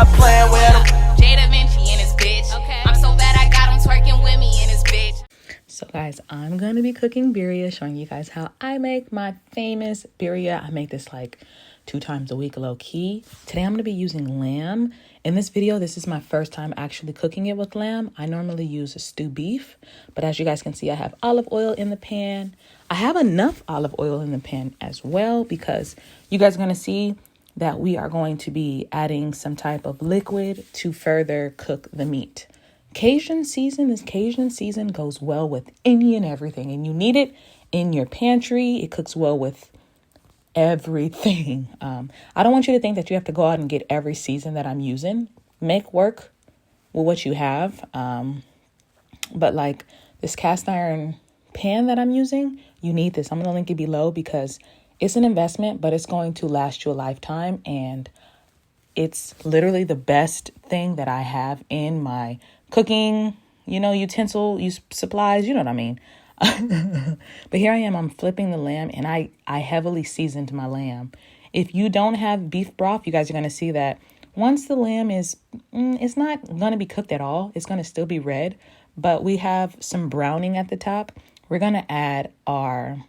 stop playing with him. Jdevinci in his bitch. Okay. I'm so bad I got him twerking with me in his bitch. So guys, I'm going to be cooking birria, showing you guys how I make my famous birria. I make this like 2 times a week, low key. Today I'm going to be using lamb. In this video, this is my first time actually cooking it with lamb. I normally use a stew beef, but as you guys can see, I have olive oil in the pan. I have enough olive oil in the pan as well because you guys are going to see that we are going to be adding some type of liquid to further cook the meat. Cajun season goes well with any and everything, and you need it in your pantry. It cooks well with everything. I don't want you to think that you have to go out and get every season that I'm using. Make work with what you have. But like this cast iron pan that I'm using, you need this. I'm going to link it below because it's an investment, but it's going to last you a lifetime. And it's literally the best thing that I have in my cooking, utensil, supplies, you know what I mean? But here I am, I'm flipping the lamb, and I heavily seasoned my lamb. If you don't have beef broth, you guys are going to see that once the lamb is, it's not going to be cooked at all. It's going to still be red, but we have some browning at the top. We're going to add our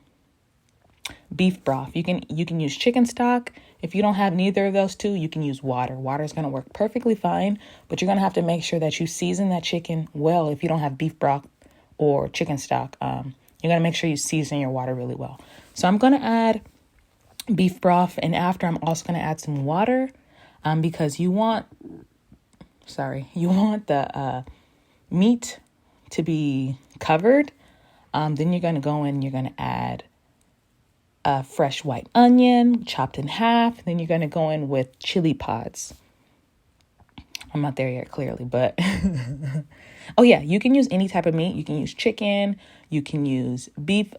beef broth. You can use chicken stock. If you don't have neither of those two, you can use water. Water is going to work perfectly fine, but you're going to have to make sure that you season that chicken well. If you don't have beef broth or chicken stock, you're going to make sure you season your water really well. So I'm going to add beef broth, and after I'm also going to add some water because you want the meat to be covered. Then you're going to go in, you're going to add a fresh white onion chopped in half. Then you're going to go in with chili pods. I'm not there yet, clearly, but oh yeah, you can use any type of meat. You can use chicken. You can use beef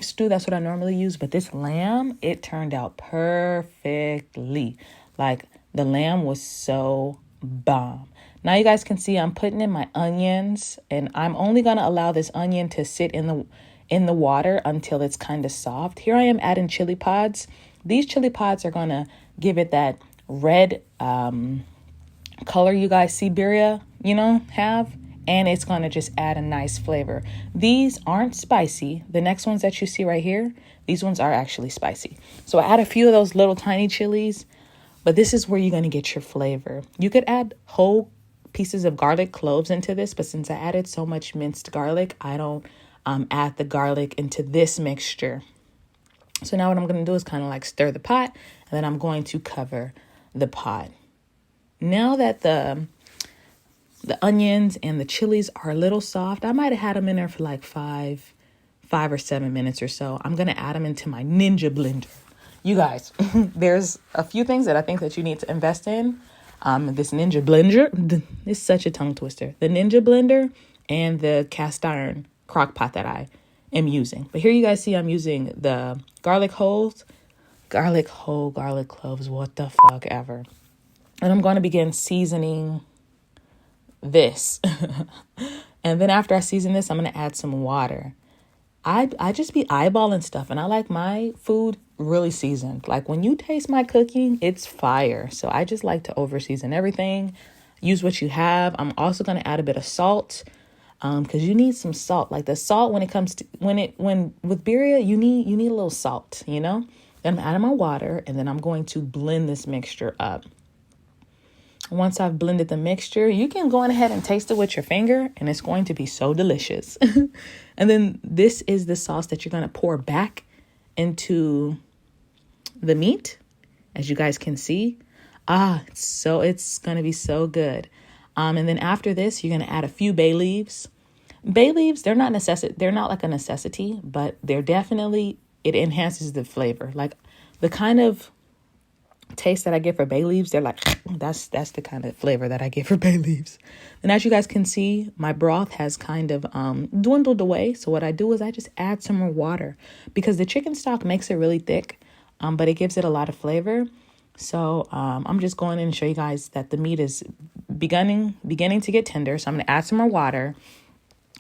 stew. That's what I normally use. But this lamb, it turned out perfectly. Like the lamb was so bomb. Now you guys can see I'm putting in my onions, and I'm only going to allow this onion to sit in the water until it's kind of soft. Here I am adding chili pods. These chili pods are going to give it that red color you guys see birria, have, and it's going to just add a nice flavor. These aren't spicy. The next ones that you see right here, these ones are actually spicy. So I add a few of those little tiny chilies, but this is where you're going to get your flavor. You could add whole pieces of garlic cloves into this, but since I added so much minced garlic, I don't add the garlic into this mixture. So now what I'm going to do is kind of like stir the pot, and then I'm going to cover the pot. Now that the onions and the chilies are a little soft, I might have had them in there for like 5 or 7 minutes or so. I'm going to add them into my Ninja blender. You guys, there's a few things that I think that you need to invest in. This Ninja blender is such a tongue twister. The Ninja blender and the cast iron crock pot that I am using. But here you guys see I'm using the garlic cloves, what the fuck ever. And I'm going to begin seasoning this. And then after I season this, I'm going to add some water. I just be eyeballing stuff, and I like my food really seasoned. Like when you taste my cooking, it's fire. So I just like to over season everything. Use what you have. I'm also going to add a bit of salt. Because you need some salt. Like the salt when it comes to when with birria, you need a little salt, Then I'm adding my water, and then I'm going to blend this mixture up. Once I've blended the mixture, you can go ahead and taste it with your finger, and it's going to be so delicious. And then this is the sauce that you're going to pour back into the meat, as you guys can see. It's going to be so good. And then after this, you're going to add a few bay leaves. Bay leaves, they're not like a necessity, but they're definitely, it enhances the flavor. Like the kind of taste that I get for bay leaves, they're like, that's the kind of flavor that I get for bay leaves. And as you guys can see, my broth has kind of dwindled away. So what I do is I just add some more water because the chicken stock makes it really thick, but it gives it a lot of flavor. So I'm just going in and show you guys that the meat is beginning to get tender. So I'm going to add some more water.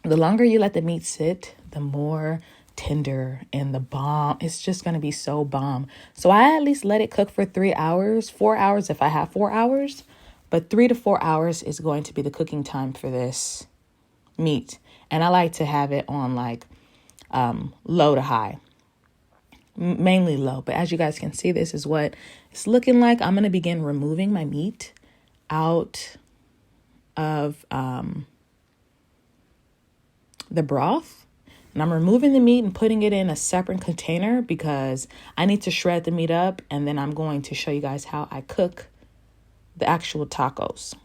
The longer you let the meat sit, the more tender and the bomb. It's just going to be so bomb. So I at least let it cook for 3 hours, 4 hours if I have 4 hours. But 3 to 4 hours is going to be the cooking time for this meat. And I like to have it on like low to high, mainly low. But as you guys can see, this is what it's looking like. I'm going to begin removing my meat out of the broth. And I'm removing the meat and putting it in a separate container because I need to shred the meat up. And then I'm going to show you guys how I cook the actual tacos.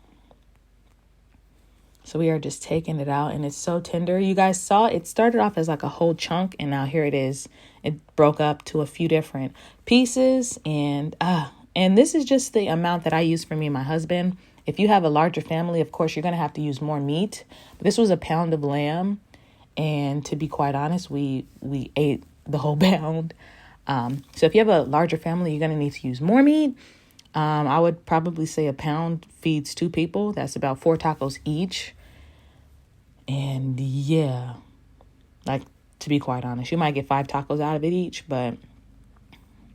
So we are just taking it out and it's so tender. You guys saw it started off as like a whole chunk and now here it is. It broke up to a few different pieces and this is just the amount that I use for me and my husband. If you have a larger family, of course, you're going to have to use more meat. But this was a pound of lamb. And to be quite honest, we ate the whole pound. So if you have a larger family, you're going to need to use more meat. I would probably say a pound feeds 2 people. That's about 4 tacos each. And yeah, like to be quite honest, you might get 5 tacos out of it each, but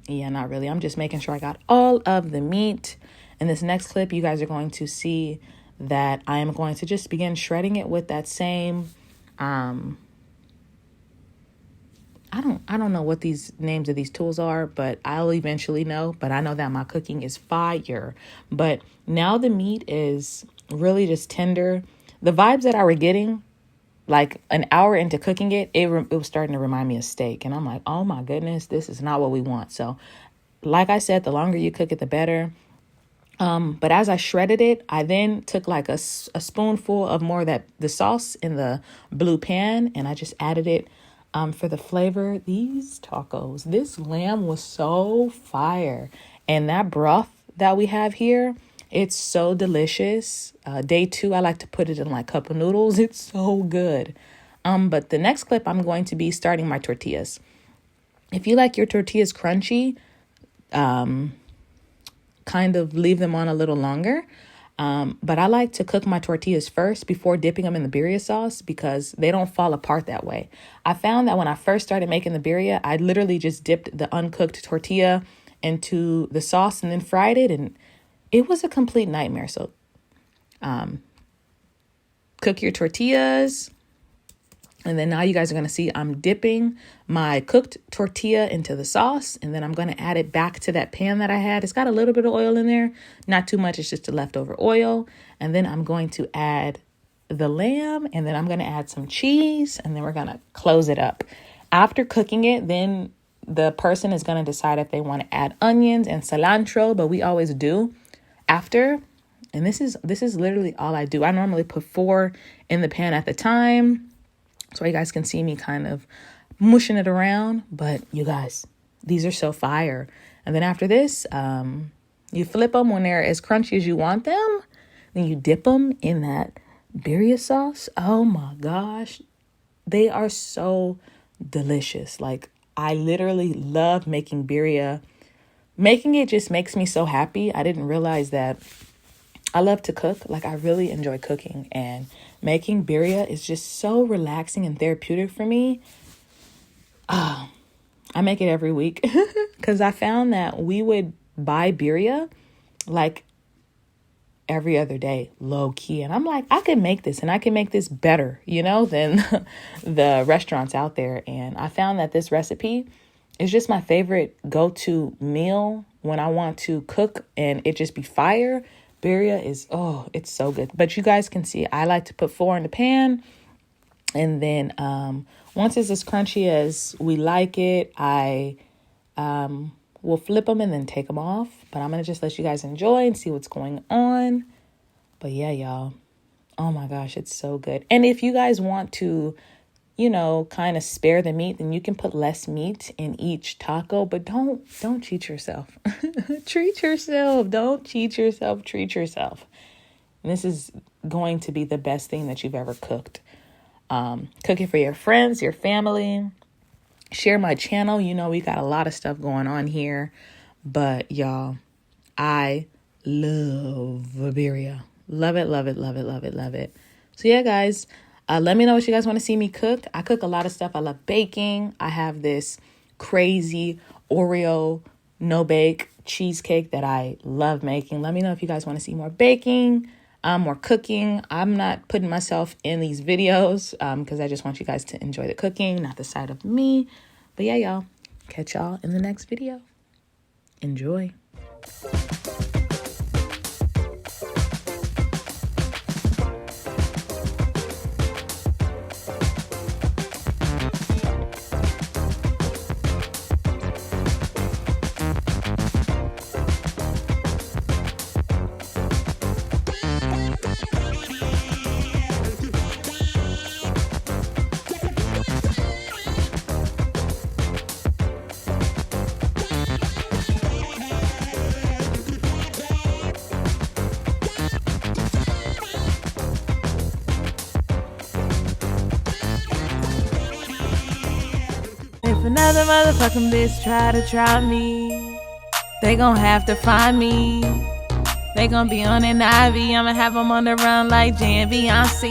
yeah, not really. I'm just making sure I got all of the meat. In this next clip, you guys are going to see that I am going to just begin shredding it with that same, I don't know what these names of these tools are, but I'll eventually know. But I know that my cooking is fire. But now the meat is really just tender. The vibes that I were getting, like an hour into cooking it, it was starting to remind me of steak. And I'm like, oh my goodness, this is not what we want. So like I said, the longer you cook it, the better. But as I shredded it, I then took like a spoonful of more of the sauce in the blue pan, and I just added it for the flavor. These tacos, this lamb was so fire. And that broth that we have here, it's so delicious. Day 2, I like to put it in like cup of noodles. It's so good. But the next clip, I'm going to be starting my tortillas. If you like your tortillas crunchy, kind of leave them on a little longer. But I like to cook my tortillas first before dipping them in the birria sauce because they don't fall apart that way. I found that when I first started making the birria, I literally just dipped the uncooked tortilla into the sauce and then fried it. And it was a complete nightmare. So cook your tortillas. And then now you guys are going to see I'm dipping my cooked tortilla into the sauce. And then I'm going to add it back to that pan that I had. It's got a little bit of oil in there. Not too much. It's just the leftover oil. And then I'm going to add the lamb. And then I'm going to add some cheese. And then we're going to close it up. After cooking it, then the person is going to decide if they want to add onions and cilantro. But we always do after. And this is literally all I do. I normally put 4 in the pan at the time, so you guys can see me kind of mushing it around. But you guys, these are so fire. And then after this, you flip them when they're as crunchy as you want them. Then you dip them in that birria sauce. Oh my gosh. They are so delicious. Like, I literally love making birria. Making it just makes me so happy. I didn't realize that I love to cook. Like, I really enjoy cooking, and making birria is just so relaxing and therapeutic for me. I make it every week because I found that we would buy birria like every other day, low key. And I'm like, I can make this, and I can make this better, than the restaurants out there. And I found that this recipe is just my favorite go-to meal when I want to cook and it just be fire. Birria is, it's so good. But you guys can see, I like to put 4 in the pan. And then once it's as crunchy as we like it, I will flip them and then take them off. But I'm going to just let you guys enjoy and see what's going on. But yeah, y'all. Oh my gosh, it's so good. And if you guys want to, kind of spare the meat, then you can put less meat in each taco, but don't cheat yourself. Treat yourself. Don't cheat yourself. Treat yourself. And this is going to be the best thing that you've ever cooked. Cook it for your friends, your family. Share my channel. We got a lot of stuff going on here, but y'all, I love birria. Love it, love it, love it, love it, love it. So yeah, guys, let me know what you guys want to see me cook. I cook a lot of stuff. I love baking. I have this crazy Oreo no-bake cheesecake that I love making. Let me know if you guys want to see more baking, more cooking. I'm not putting myself in these videos because I just want you guys to enjoy the cooking, not the side of me. But yeah, y'all, catch y'all in the next video. Enjoy. If another motherfucking bitch try me, they gon' have to find me. They gon' be on an IV, I'ma have them on the run like jdevinci.